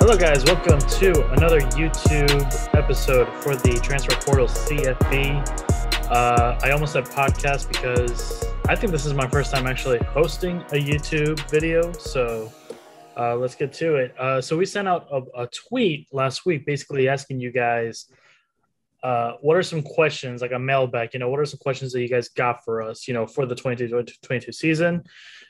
Hello, guys. Welcome to another YouTube episode for the Transfer Portal CFB. I almost said podcast because I think this is my first time actually hosting a YouTube video. So let's get to it. So we sent out a tweet last week basically asking you guys what are some questions, like a mailbag, what are some questions that you guys got for us, for the 22 season.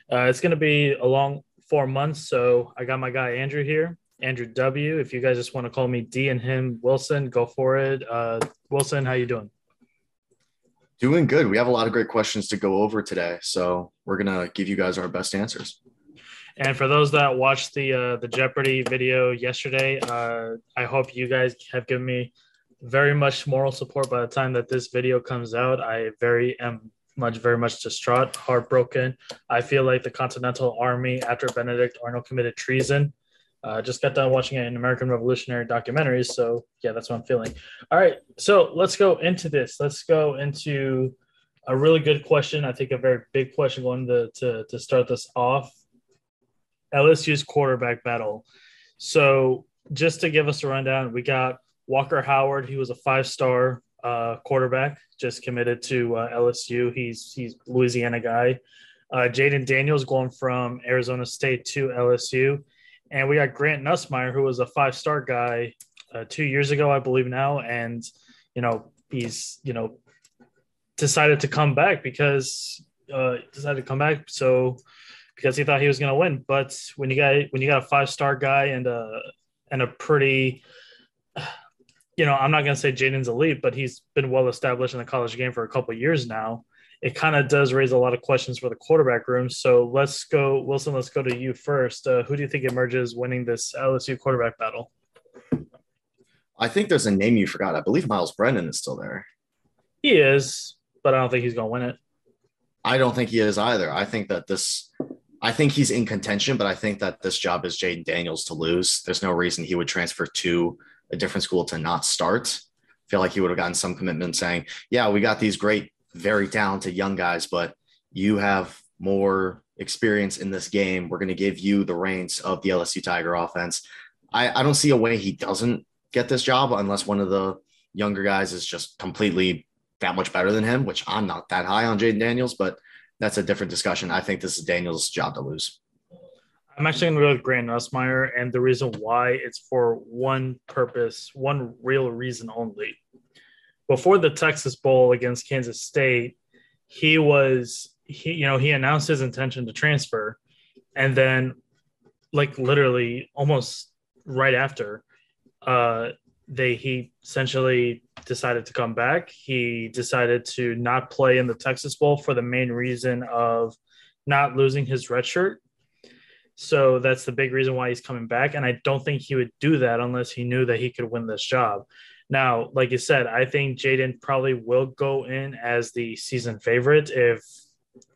It's going to be a long 4 months. So I got my guy Andrew here. Andrew W. If you guys just want to call me D and him Wilson, go for it. Wilson, how you doing? Doing good. We have a lot of great questions to go over today, so we're gonna give you guys our best answers. And for those that watched the Jeopardy video yesterday, I hope you guys have given me very much moral support by the time that this video comes out. I very much distraught, heartbroken. I feel like the Continental Army, after Benedict Arnold committed treason. Just got done watching an American Revolutionary documentary, so yeah, that's what I'm feeling. All right, so let's go into this. Let's go into a really good question. I think a very big question going to start this off. LSU's quarterback battle. So just to give us a rundown, we got Walker Howard. He was a 5-star quarterback, just committed to LSU. He's Louisiana guy. Jaden Daniels going from Arizona State to LSU. And we got Grant Nussmeier, who was a 5-star guy 2 years ago, I believe now. And, he's, decided to come back because because he thought he was going to win. But when you got a 5-star guy and a pretty, I'm not going to say Jaden's elite, but he's been well established in the college game for a couple of years now. It kind of does raise a lot of questions for the quarterback room. So let's go, Wilson, let's go to you first. Who do you think emerges winning this LSU quarterback battle? I think there's a name you forgot. I believe Miles Brennan is still there. He is, but I don't think he's going to win it. I don't think he is either. I think he's in contention, but I think that this job is Jaden Daniels to lose. There's no reason he would transfer to a different school to not start. I feel like he would have gotten some commitment saying, yeah, we got these great, very talented young guys, but you have more experience in this game. We're going to give you the reins of the LSU Tiger offense. I don't see a way he doesn't get this job unless one of the younger guys is just completely that much better than him, which I'm not that high on Jaden Daniels, but that's a different discussion. I think this is Daniels' job to lose. I'm actually going to go with Grant Nussmeier, and the reason why it's for one purpose, one real reason only. Before the Texas Bowl against Kansas State, he announced his intention to transfer, and then literally almost right after, he essentially decided to come back. He decided to not play in the Texas Bowl for the main reason of not losing his red shirt. So that's the big reason why he's coming back. And I don't think he would do that unless he knew that he could win this job. Now, like you said, I think Jaden probably will go in as the season favorite. If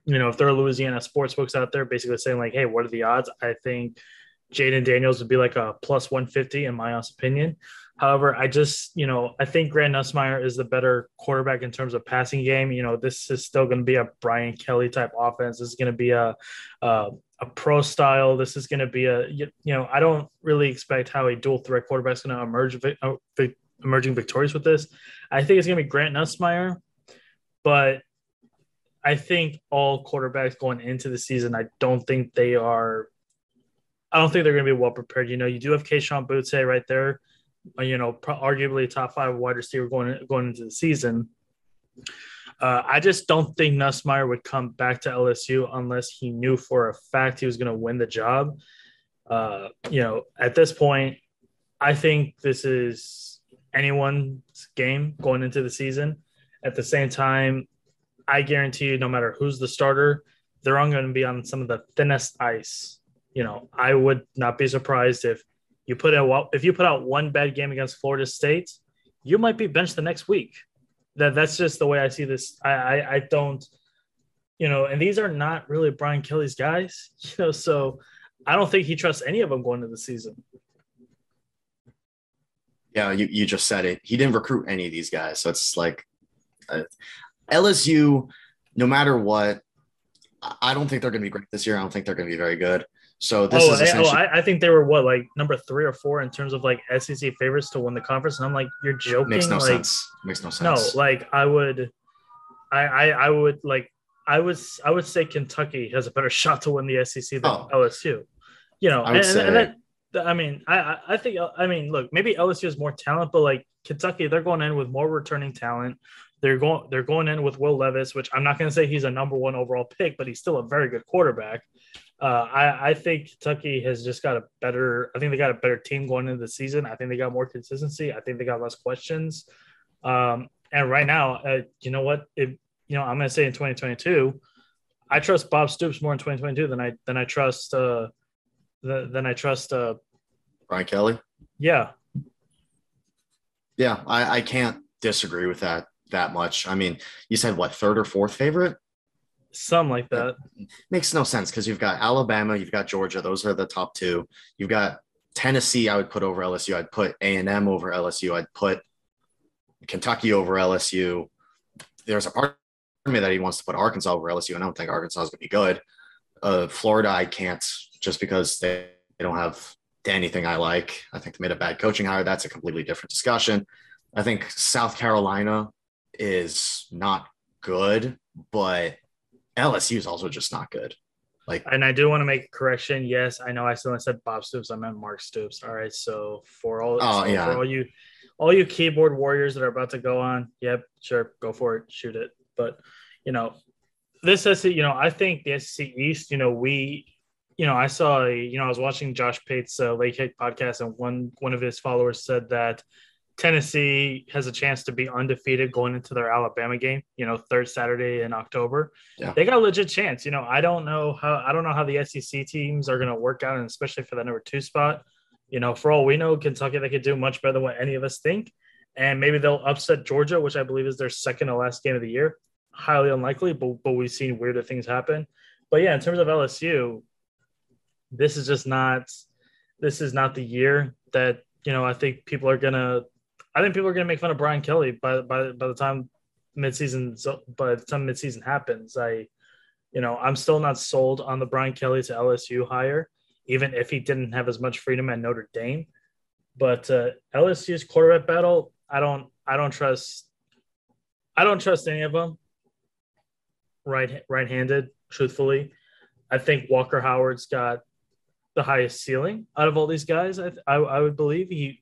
there are Louisiana sportsbooks out there basically saying like, hey, what are the odds? I think Jaden Daniels would be like a plus 150 in my honest opinion. However, I think Grant Nussmeier is the better quarterback in terms of passing game. This is still going to be a Brian Kelly type offense. This is going to be a pro style. This is going to be I don't really expect how a dual threat quarterback is going to emerge emerging victorious with this. I think it's going to be Grant Nussmeier, but I think all quarterbacks going into the season, I don't think they're going to be well prepared. You do have Kayshon Boutte right there, arguably top 5 wide receiver going into the season. I just don't think Nussmeier would come back to LSU unless he knew for a fact he was going to win the job. At this point, I think this is anyone's game going into the season. At the same time, I guarantee you, no matter who's the starter, they're all going to be on some of the thinnest ice. I would not be surprised if you put out one bad game against Florida State, you might be benched the next week. That's just the way I see this. I don't, and these are not really Brian Kelly's guys, so I don't think he trusts any of them going into the season. Yeah, you just said it. He didn't recruit any of these guys. So it's like LSU, no matter what, I don't think they're going to be great this year. I don't think they're going to be very good. So this is essentially I think they were what, like number 3 or 4 in terms of like SEC favorites to win the conference, and I'm like, you're makes joking? no Like, sense. Makes no no, sense. like I would like I would say Kentucky has a better shot to win the SEC than Oh, LSU. I would And say that I mean I think I mean look, maybe LSU has more talent, but like Kentucky, they're going in with more returning talent. They're going in with Will Levis, which I'm not going to say he's a number 1 overall pick, but he's still a very good quarterback. I think Kentucky has just got a better. I think they got a better team going into the season. I think they got more consistency. I think they got less questions. And right now, you know what? I'm going to say in 2022, I trust Bob Stoops more in 2022 than I trust than I trust. Brian Kelly. Yeah, Yeah, I can't disagree with that much. I mean, you said what, third or fourth favorite? something like That that. makes no sense because you've got Alabama, you've got Georgia. Those are the top two. You've got Tennessee. I would put over LSU. I'd put A&M over LSU. I'd put Kentucky over LSU. There's a part of me that he wants to put Arkansas over LSU, and I don't think Arkansas is going to be good. Florida, I can't just because they don't have anything I like. I think they made a bad coaching hire. That's a completely different discussion. I think South Carolina is not good, but LSU is also just not good. Like, And I do want to make a correction. Yes, I know I still said Bob Stoops. I meant Mark Stoops. All right. So oh for yeah, all you keyboard warriors that are about to go on, yep, sure, go for it, shoot it. But you know, this SEC, I think the SEC East, I saw I was watching Josh Pate's Late Kick podcast, and one of his followers said that Tennessee has a chance to be undefeated going into their Alabama game, third Saturday in October. yeah. They got a legit chance. I don't know how the SEC teams are going to work out, and especially for the number 2 spot. For all we know, Kentucky, they could do much better than what any of us think. And maybe they'll upset Georgia, which I believe is their second to last game of the year. Highly unlikely, but we've seen weirder things happen. But yeah, in terms of LSU, this is just not the year that, I think people are gonna make fun of Brian Kelly by the time midseason happens. I'm still not sold on the Brian Kelly to LSU hire, even if he didn't have as much freedom at Notre Dame. But LSU's quarterback battle, I don't trust any of them right-handed. Truthfully, I think Walker Howard's got the highest ceiling out of all these guys. I would believe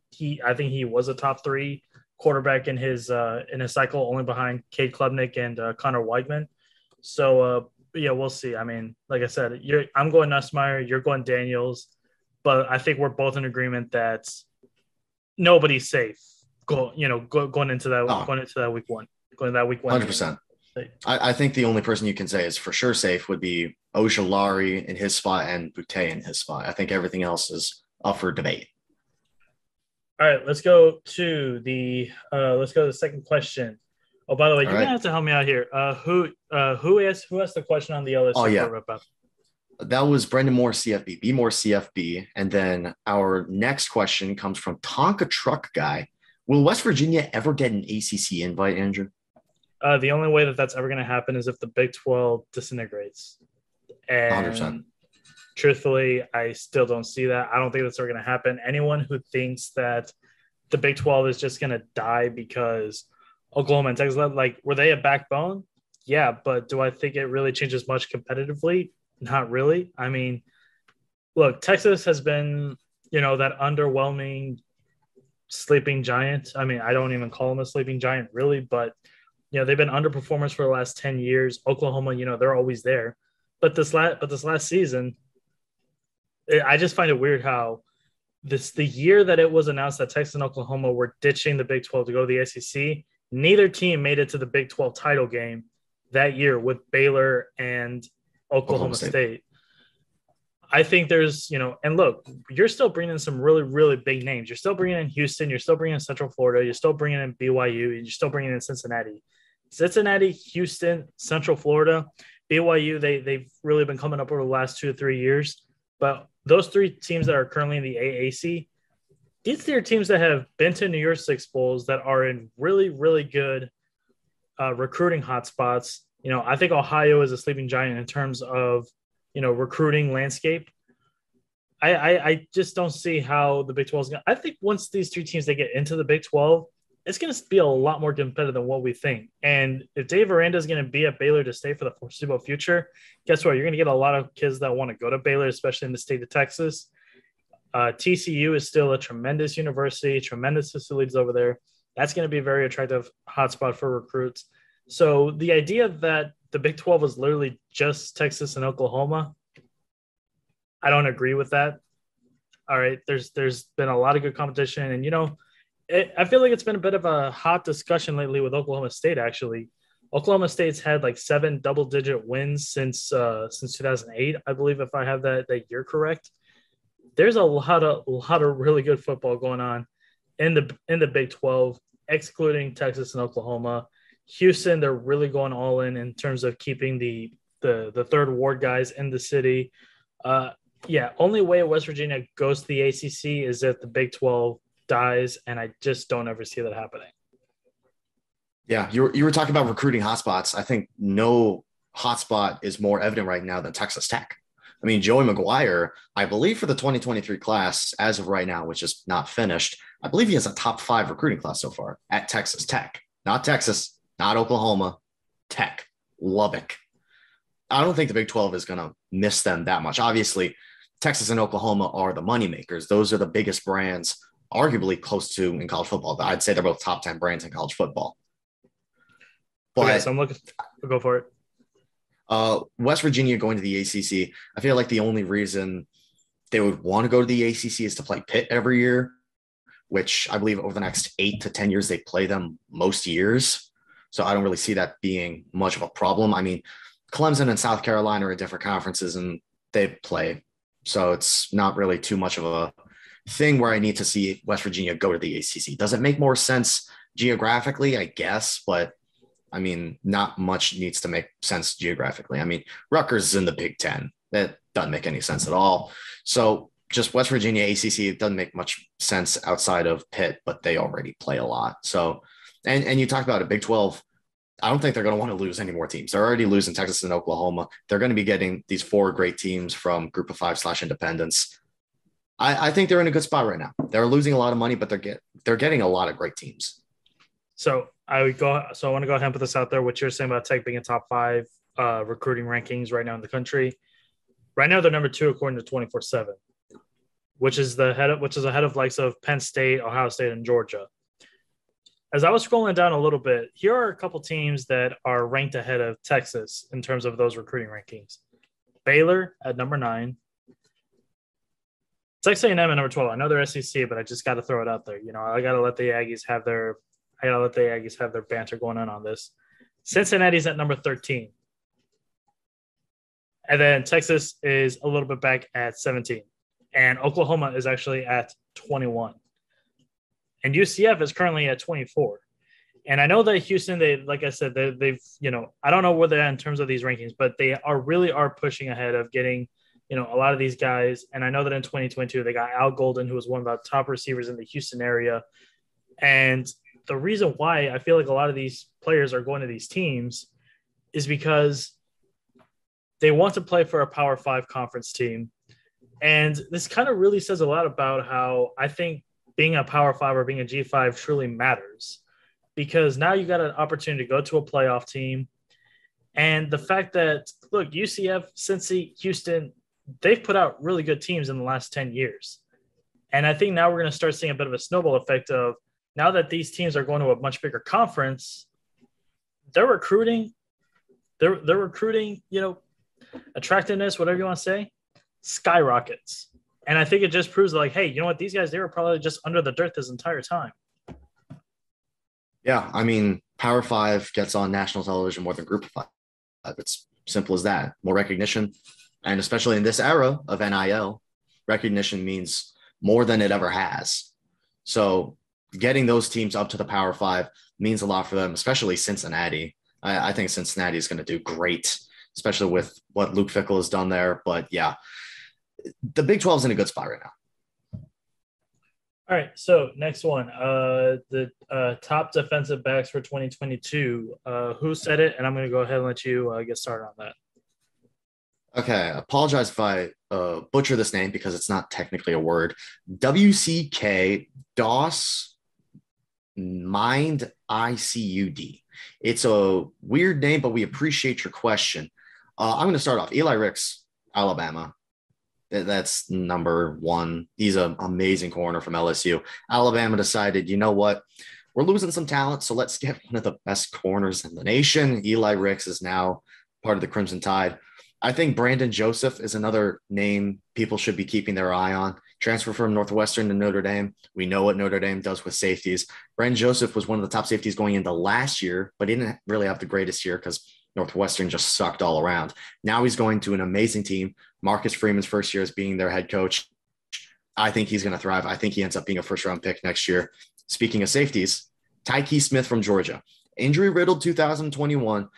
I think he was a top 3 quarterback in his cycle, only behind Cade Klubnik and Connor Weigman. So yeah, we'll see. I mean, like I said, I'm going Nussmeier, you're going Daniels, but I think we're both in agreement that nobody's safe. Going into that week one, 100%. I think the only person you can say is for sure safe would be Ojulari in his spot and Boutte in his spot. I think everything else is up for debate. All right, let's go to the second question. Oh, by the way, you're gonna have to help me out here. Who asked the question on the LSU? Oh yeah, that was Brendan Moore, CFB. Be More CFB. And then our next question comes from Tonka Truck Guy. Will West Virginia ever get an ACC invite, Andrew? The only way that that's ever going to happen is if the Big 12 disintegrates. And 100%. Truthfully, I still don't see that. I don't think that's ever going to happen. Anyone who thinks that the Big 12 is just going to die because Oklahoma and Texas, were they a backbone? Yeah, but do I think it really changes much competitively? Not really. I mean, look, Texas has been, that underwhelming sleeping giant. I mean, I don't even call them a sleeping giant really, but they've been underperformers for the last 10 years. Oklahoma, they're always there. But this last season, I just find it weird how the year that it was announced that Texas and Oklahoma were ditching the Big 12 to go to the SEC, neither team made it to the Big 12 title game that year with Baylor and Oklahoma State. I think there's, and look, you're still bringing in some really, really big names. You're still bringing in Houston. You're still bringing in Central Florida. You're still bringing in BYU. You're still bringing in Cincinnati, Houston, Central Florida, BYU. They've really been coming up over the last 2 to 3 years. But those 3 teams that are currently in the AAC, these are teams that have been to New Year's Six Bowls that are in really, really good recruiting hotspots. I think Ohio is a sleeping giant in terms of, recruiting landscape. I just don't see how the Big 12 is going to. I think once these two teams they get into the Big 12, it's going to be a lot more competitive than what we think. And if Dave Aranda is going to be at Baylor to stay for the foreseeable future, guess what? You're going to get a lot of kids that want to go to Baylor, especially in the state of Texas. TCU is still a tremendous university, tremendous facilities over there. That's going to be a very attractive hotspot for recruits. So the idea that the Big 12 is literally just Texas and Oklahoma, I don't agree with that. All right, there's been a lot of good competition, and I feel like it's been a bit of a hot discussion lately with Oklahoma State. Actually, Oklahoma State's had like 7 double-digit wins since 2008, I believe, if I have that year correct. There's a lot of really good football going on in the Big 12, excluding Texas and Oklahoma. Houston, they're really going all in terms of keeping the third ward guys in the city. Only way West Virginia goes to the ACC is if the Big 12 dies, and I just don't ever see that happening. Yeah, you were talking about recruiting hotspots. I think no hotspot is more evident right now than Texas Tech. I mean, Joey McGuire, I believe for the 2023 class, as of right now, which is not finished, I believe he has a top 5 recruiting class so far at Texas Tech. Not Texas, not Oklahoma, Tech, Lubbock. I don't think the Big 12 is going to miss them that much. Obviously, Texas and Oklahoma are the moneymakers. Those are the biggest brands, arguably close to in college football. I'd say they're both top 10 brands in college football. But okay, so I'm looking – go for it. West Virginia going to the ACC, I feel like the only reason they would want to go to the ACC is to play Pitt every year, which I believe over the next 8 to 10 years, they play them most years. So I don't really see that being much of a problem. I mean, Clemson and South Carolina are in different conferences and they play. So it's not really too much of a thing where I need to see West Virginia go to the ACC. Does it make more sense geographically? I guess, but I mean, not much needs to make sense geographically. I mean, Rutgers is in the Big Ten. That doesn't make any sense at all. So just West Virginia ACC, it doesn't make much sense outside of Pitt, but they already play a lot. So, and you talked about a Big 12. I don't think they're going to want to lose any more teams. They're already losing Texas and Oklahoma. They're going to be getting these 4 great teams from Group of 5 / Independence. I think they're in a good spot right now. They're losing a lot of money, but they're getting a lot of great teams. So I want to go ahead and put this out there. What you're saying about Tech being a top 5 recruiting rankings right now in the country. Right now, they're number 2 according to 24/7, which is ahead of likes of Penn State, Ohio State, and Georgia. As I was scrolling down a little bit, here are a couple teams that are ranked ahead of Texas in terms of those recruiting rankings. Baylor at number 9. Texas A&M at number 12. I know they're SEC, but I just got to throw it out there. I got to let the Aggies have their banter going on this. Cincinnati's at number 13. And then Texas is a little bit back at 17. And Oklahoma is actually at 21. And UCF is currently at 24. And I know that Houston, like I said, they've I don't know where they're at in terms of these rankings, but they really are pushing ahead of getting, a lot of these guys. And I know that in 2022, they got Al Golden, who was one of the top receivers in the Houston area. And the reason why I feel like a lot of these players are going to these teams is because they want to play for a Power 5 conference team. And this kind of really says a lot about how I think being a Power 5 or being a G5 truly matters, because now you got an opportunity to go to a playoff team. And the fact that, look, UCF, Cincy, Houston, they've put out really good teams in the last 10 years. And I think now we're going to start seeing a bit of a snowball effect of, now that these teams are going to a much bigger conference, they're recruiting, attractiveness, whatever you want to say, skyrockets. And I think it just proves like, hey, you know what? These guys, they were probably just under the dirt this entire time. Yeah. I mean, Power 5 gets on national television more than Group of 5. It's simple as that. More recognition. And especially in this era of NIL, recognition means more than it ever has. So getting those teams up to the Power 5 means a lot for them, especially Cincinnati. I think Cincinnati is going to do great, especially with what Luke Fickell has done there. But yeah, the Big 12 is in a good spot right now. All right, so next one, the top defensive backs for 2022. Who said it? And I'm going to go ahead and let you get started on that. Okay, apologize if I butcher this name because it's not technically a word. WCK DOS Mind ICUD. It's a weird name, but we appreciate your question. I'm going to start off. Eli Ricks, Alabama. That's number one. He's an amazing corner from LSU. Alabama decided, you know what? We're losing some talent, so let's get one of the best corners in the nation. Eli Ricks is now part of the Crimson Tide. I think Brandon Joseph is another name people should be keeping their eye on. Transfer from Northwestern to Notre Dame. We know what Notre Dame does with safeties. Brandon Joseph was one of the top safeties going into last year, but he didn't really have the greatest year because Northwestern just sucked all around. Now he's going to an amazing team. Marcus Freeman's first year as being their head coach. I think he's going to thrive. I think he ends up being a first-round pick next year. Speaking of safeties, Tyke Smith from Georgia. Injury-riddled 2021,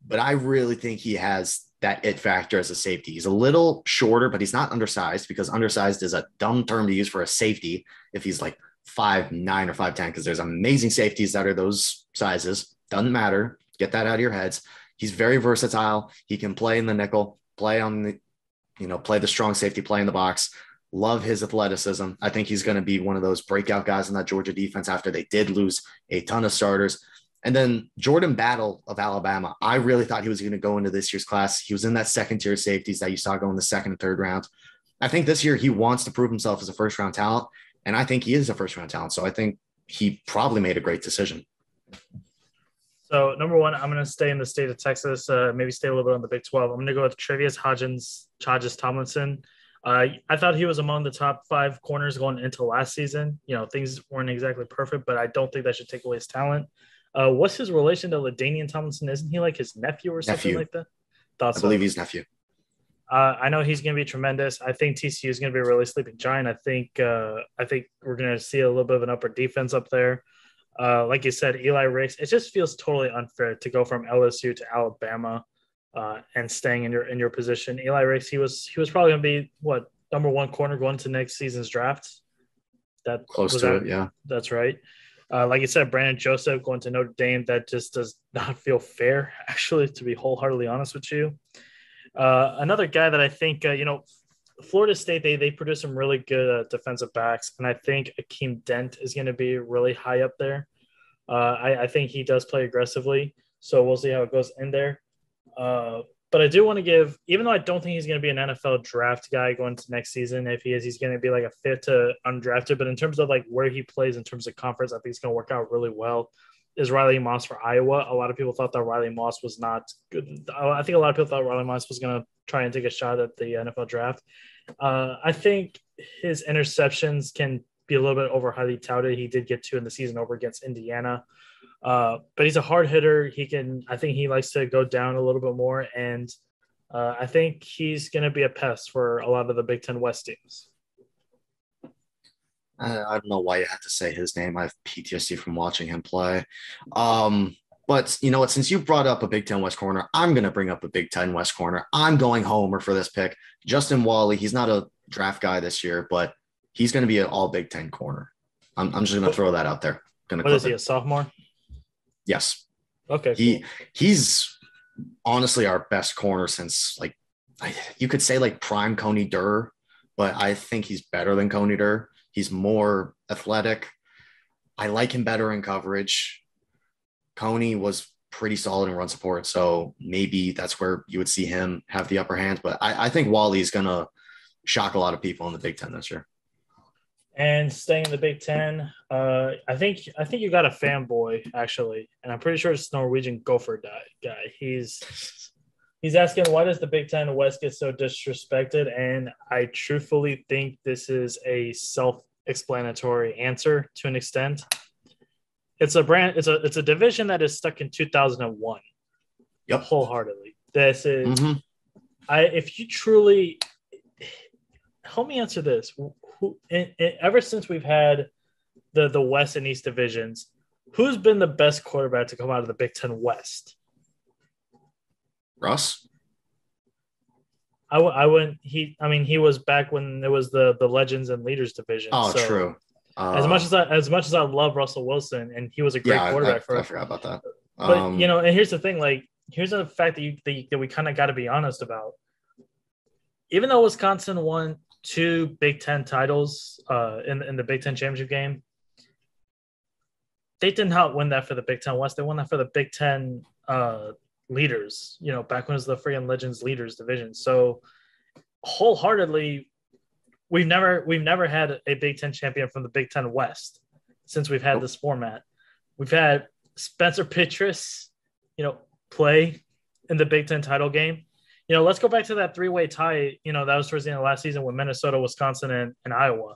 but I really think he has that it factor as a safety. He's a little shorter, but he's not undersized because undersized is a dumb term to use for a safety if he's like 5'9" or 5'10", because there's amazing safeties that are those sizes. Doesn't matter. Get that out of your heads. He's very versatile. He can play in the nickel, play on the, play the strong safety, play in the box. Love his athleticism. I think he's going to be one of those breakout guys in that Georgia defense after they did lose a ton of starters. And then Jordan Battle of Alabama. I really thought he was going to go into this year's class. He was in that second tier safeties that you saw go in the second and third round. I think this year he wants to prove himself as a first round talent. And I think he is a first round talent. So I think he probably made a great decision. So number one, I'm going to stay in the state of Texas, maybe stay a little bit on the Big 12. I'm going to go with Trevius Hodges Tomlinson. I thought he was among the top 5 corners going into last season. Things weren't exactly perfect, but I don't think that should take away his talent. What's his relation to LaDainian Tomlinson? Isn't he like his nephew or something like that? I believe he's nephew. I know he's going to be tremendous. I think TCU is going to be a really sleeping giant. I think we're going to see a little bit of an upper defense up there. Like you said, Eli Ricks. It just feels totally unfair to go from LSU to Alabama and staying in your position. Eli Ricks, he was probably going to be number 1 corner going to next season's draft. That close to it, yeah. That's right. Like you said, Brandon Joseph going to Notre Dame, that just does not feel fair, actually, to be wholeheartedly honest with you. Another guy that I think, Florida State, they produce some really good defensive backs, and I think Akeem Dent is going to be really high up there. I think he does play aggressively, so we'll see how it goes in there. But I do want to give, even though I don't think he's going to be an NFL draft guy going to next season, if he is, he's going to be like a fit to undrafted. But in terms of like where he plays in terms of conference, I think it's going to work out really well. Is Riley Moss for Iowa. A lot of people thought that Riley Moss was not good. I think a lot of people thought Riley Moss was going to try and take a shot at the NFL draft. I think his interceptions can be a little bit over highly touted. He did get 2 in the season over against Indiana. But he's a hard hitter. I think he likes to go down a little bit more. And I think he's going to be a pest for a lot of the Big Ten West teams. I don't know why you had to say his name. I have PTSD from watching him play. But you know what? Since you brought up a Big Ten West corner, I'm going to bring up a Big Ten West corner. I'm going homer for this pick. Justin Wally, he's not a draft guy this year, but he's going to be an all Big Ten corner. I'm just going to throw that out there. What is he, a sophomore? Yes. Okay. He's honestly our best corner since you could say like prime Coney Durr, but I think he's better than Coney Durr. He's more athletic. I like him better in coverage. Coney was pretty solid in run support, so maybe that's where you would see him have the upper hand. But I think Wally's going to shock a lot of people in the Big Ten this year. And staying in the Big Ten, I think you got a fanboy actually, and I'm pretty sure it's Norwegian Gopher guy. He's asking, why does the Big Ten West get so disrespected? And I truthfully think this is a self-explanatory answer to an extent. It's a division that is stuck in 2001. Yep, wholeheartedly. This is if you truly help me answer this. Ever since we've had the West and East divisions, who's been the best quarterback to come out of the Big Ten West? Russ. I wouldn't. He was back when there was the Legends and Leaders division. Oh, so true. As much as I love Russell Wilson, and he was a great quarterback I forgot about that. But and here's the thing. Here's the fact that we kind of got to be honest about. even though Wisconsin won two Big Ten titles in the Big Ten championship game, they did not win that for the Big Ten West. They won that for the Big Ten leaders. Back when it was the freaking Legends leaders division. So wholeheartedly, we've never had a Big Ten champion from the Big Ten West since we've had this format. We've had Spencer Petras, play in the Big Ten title game. Let's go back to that three-way tie. That was towards the end of last season with Minnesota, Wisconsin, and Iowa.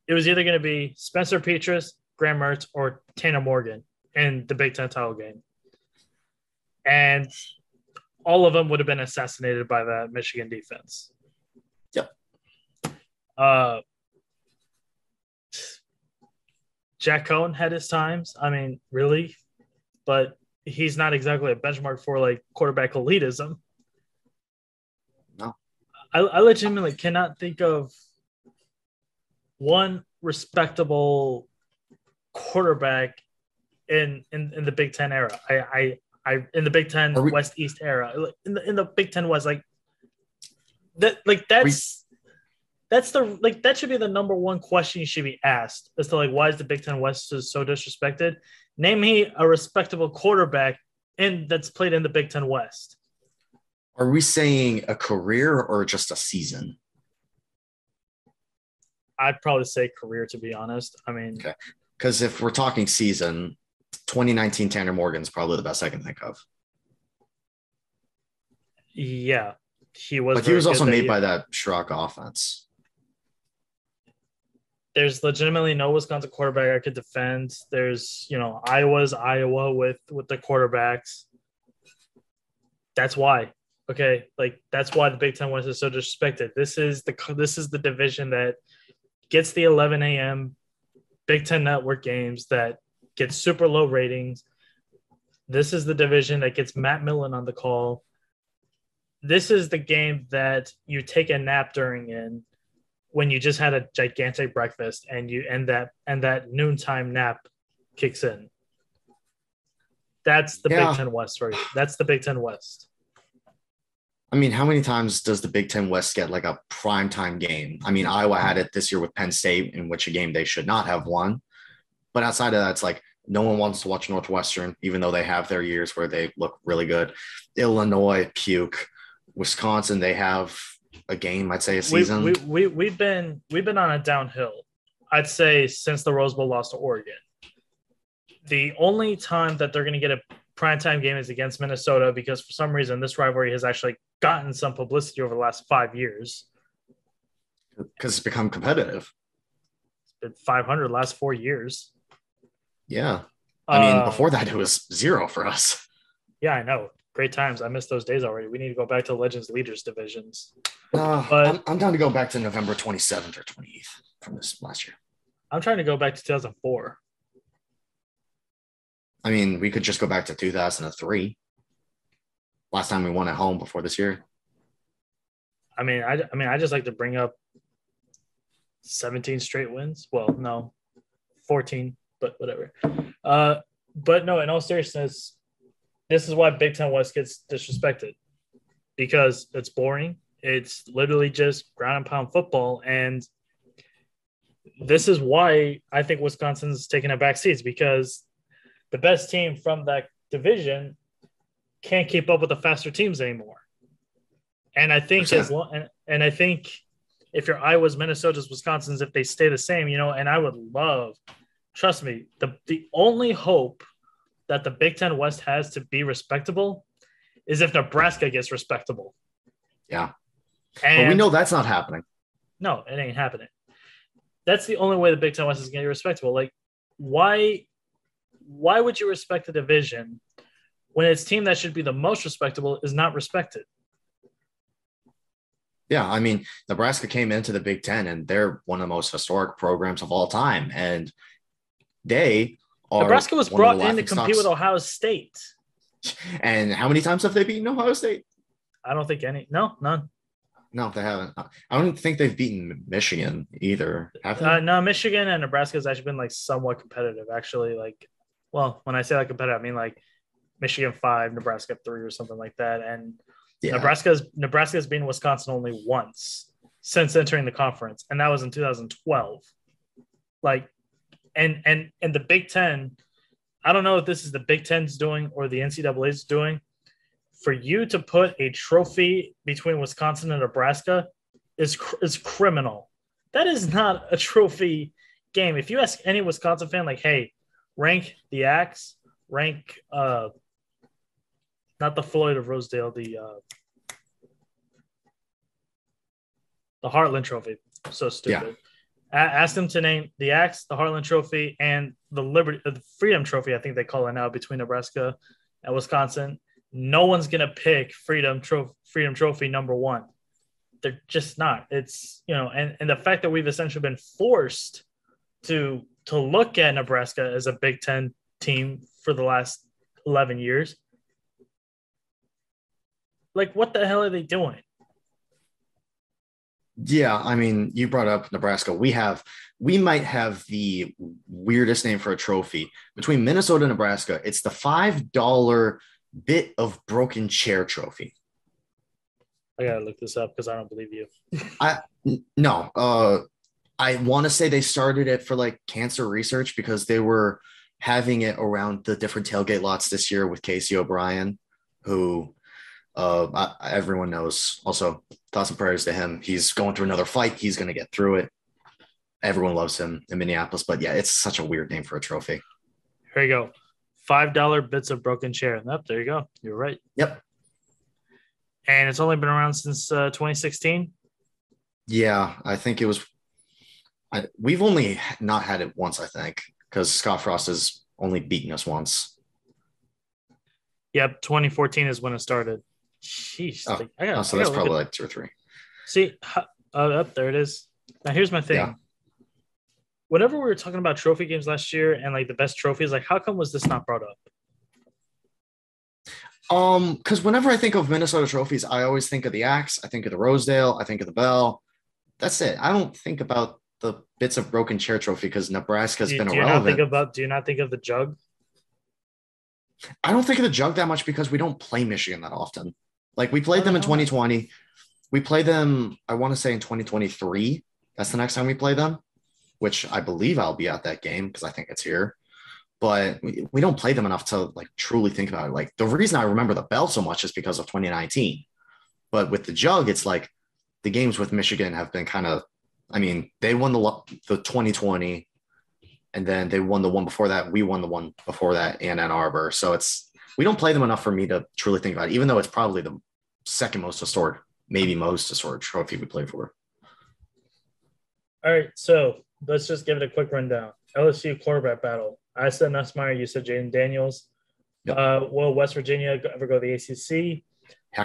It was either going to be Spencer Petras, Graham Mertz, or Tanner Morgan in the Big Ten title game. And all of them would have been assassinated by that Michigan defense. Yep. Jack Cohen had his times. I mean, really? But he's not exactly a benchmark for like quarterback elitism. No. I legitimately cannot think of one respectable quarterback in the Big Ten era. I in the Big Ten West East era. In the Big Ten West, that should be the number one question you should be asked as to why is the Big Ten West so disrespected? Name me a respectable quarterback that's played in the Big Ten West. Are we saying a career or just a season? I'd probably say career, to be honest. I mean, okay, because if we're talking season, 2019 Tanner Morgan's probably the best I can think of. Yeah, he was. But he was also made by that Schrock offense. There's legitimately no Wisconsin quarterback I could defend. There's, Iowa's Iowa with the quarterbacks. That's why. Okay, that's why the Big Ten West is so disrespected. This is the division that gets the 11 a.m. Big Ten Network games, that gets super low ratings. This is the division that gets Matt Millen on the call. This is the game that you take a nap during when you just had a gigantic breakfast and that noontime nap kicks in. That's the Big Ten West for you. That's the Big Ten West. I mean, how many times does the Big Ten West get a primetime game? I mean, Iowa had it this year with Penn State, in which a game they should not have won. But outside of that, it's no one wants to watch Northwestern, even though they have their years where they look really good. Illinois, puke. Wisconsin, they have a game, I'd say a season. We've been on a downhill, I'd say, since the Rose Bowl loss to Oregon. The only time that they're going to get a primetime game is against Minnesota, because for some reason this rivalry has actually gotten some publicity over the last 5 years. Because it's become competitive. It's been 500 last 4 years. Yeah. I mean, before that, it was 0 for us. Yeah, I know. Great times. I miss those days already. We need to go back to Legends Leaders divisions. But I'm down to go back to November 27th or 28th from this last year. I'm trying to go back to 2004. I mean, we could just go back to 2003. Last time we won at home before this year. I mean, I just like to bring up 17 straight wins. Well, no, 14, but whatever. But no, in all seriousness, this is why Big Ten West gets disrespected, because it's boring. It's literally just ground and pound football. And this is why I think Wisconsin's taking a back seats, because the best team from that division can't keep up with the faster teams anymore. And I think and I think if your Iowa's, Minnesota's, Wisconsin's, if they stay the same, and I would love, trust me, the only hope that the Big Ten West has to be respectable is if Nebraska gets respectable. Yeah. But we know that's not happening. No, it ain't happening. That's the only way the Big Ten West is going to be respectable. Why would you respect the division when its team that should be the most respectable is not respected? Yeah, I mean, Nebraska came into the Big Ten and they're one of the most historic programs of all time. And Nebraska was brought in to compete with Ohio State. And how many times have they beaten Ohio State? I don't think any. No, none. No, they haven't. I don't think they've beaten Michigan either. Have they? No, Michigan and Nebraska has actually been somewhat competitive. Actually, when I say competitive, I mean Michigan 5, Nebraska 3, or something like that. And Yeah. Nebraska's been Wisconsin only once since entering the conference, and that was in 2012. Like, and the Big Ten, I don't know if this is the Big Ten's doing or the NCAA's doing. For you to put a trophy between Wisconsin and Nebraska is criminal. That is not a trophy game. If you ask any Wisconsin fan, like, hey, rank the Axe, rank not the Floyd of Rosedale, the Heartland Trophy. So stupid. Yeah. Ask them to name the Axe, the Heartland Trophy, and the Freedom Trophy, I think they call it now, between Nebraska and Wisconsin. No one's gonna pick Freedom Trophy number one. They're just not. It's, and the fact that we've essentially been forced to look at Nebraska as a Big Ten team for the last 11 years. Like, what the hell are they doing? Yeah, I mean, you brought up Nebraska. We might have the weirdest name for a trophy between Minnesota and Nebraska. It's the $5 bit of broken chair trophy. I gotta look this up because I don't believe you. I want to say they started it for like cancer research because they were having it around the different tailgate lots this year with Casey O'Brien, who everyone knows. Also, thoughts and prayers to him. He's going through another fight. He's going to get through it. Everyone loves him in Minneapolis, but yeah, it's such a weird name for a trophy. Here you go. $5 bits of broken chair. Yep, there you go. You're right. Yep. And it's only been around since 2016. Yeah, I think it was. We've only not had it once, I think, because Scott Frost has only beaten us once. Yep, 2014 is when it started. Jeez. So that's probably like 2 or 3. See, there it is. Now, here's my thing. Yeah. Whenever we were talking about trophy games last year and like the best trophies, like how come was this not brought up? Because whenever I think of Minnesota trophies, I always think of the Axe, I think of the Rosedale, I think of the Bell. That's it. I don't think about the bits of broken chair trophy because Nebraska's been irrelevant. Do you not think of the Jug? I don't think of the Jug that much because we don't play Michigan that often. Like we played them in 2020. We play them, I want to say in 2023. That's the next time we play them, which I believe I'll be at that game because I think it's here. But we don't play them enough to like truly think about it. Like the reason I remember the Bell so much is because of 2019. But with the Jug, it's like the games with Michigan have been kind of, I mean, they won the 2020 and then they won the one before that. We won the one before that in Ann Arbor. So we don't play them enough for me to truly think about it, even though it's probably the second most historic, maybe most historic trophy we play for. All right. So let's just give it a quick rundown. LSU quarterback battle. I said Nussmeier, you said Jaden Daniels. Yep. Will West Virginia ever go to the ACC?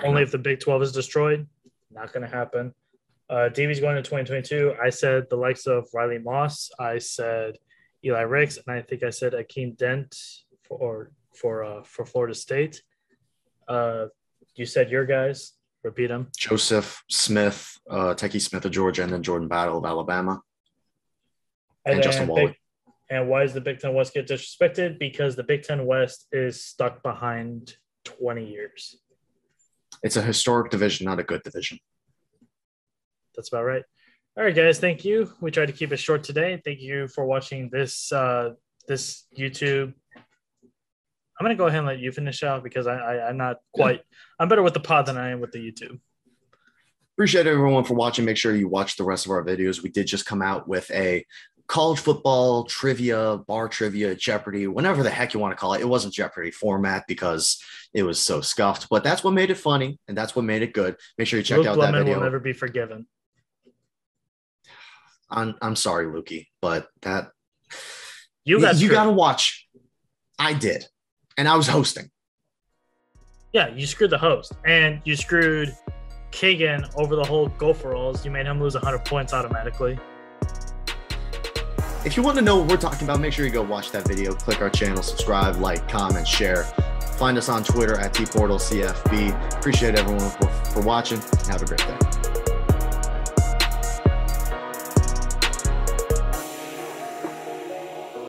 Only if the Big 12 is destroyed. Not going to happen. DB's going to 2022. I said the likes of Riley Moss. I said Eli Ricks, and I think I said Akeem Dent for Florida State. You said your guys. Repeat them. Joseph Smith, Techie Smith of Georgia, and then Jordan Battle of Alabama. And Justin Wally. And why is the Big Ten West get disrespected? Because the Big Ten West is stuck behind 20 years. It's a historic division, not a good division. That's about right. All right, guys. Thank you. We tried to keep it short today. Thank you for watching this YouTube. I'm going to go ahead and let you finish out because I'm not quite – I'm better with the pod than I am with the YouTube. Appreciate everyone for watching. Make sure you watch the rest of our videos. We did just come out with a college football trivia, bar trivia, Jeopardy, whatever the heck you want to call it. It wasn't Jeopardy format because it was so scuffed, but that's what made it funny and that's what made it good. Make sure you check out that video. Will never be forgiven. I'm sorry, Lukey, but that you got to watch. I did, and I was hosting. Yeah, you screwed the host, and you screwed Kagan over the whole Gopher Rolls. You made him lose 100 points automatically. If you want to know what we're talking about, make sure you go watch that video. Click our channel, subscribe, like, comment, share. Find us on Twitter at tportalcfb. Appreciate everyone for watching. Have a great day.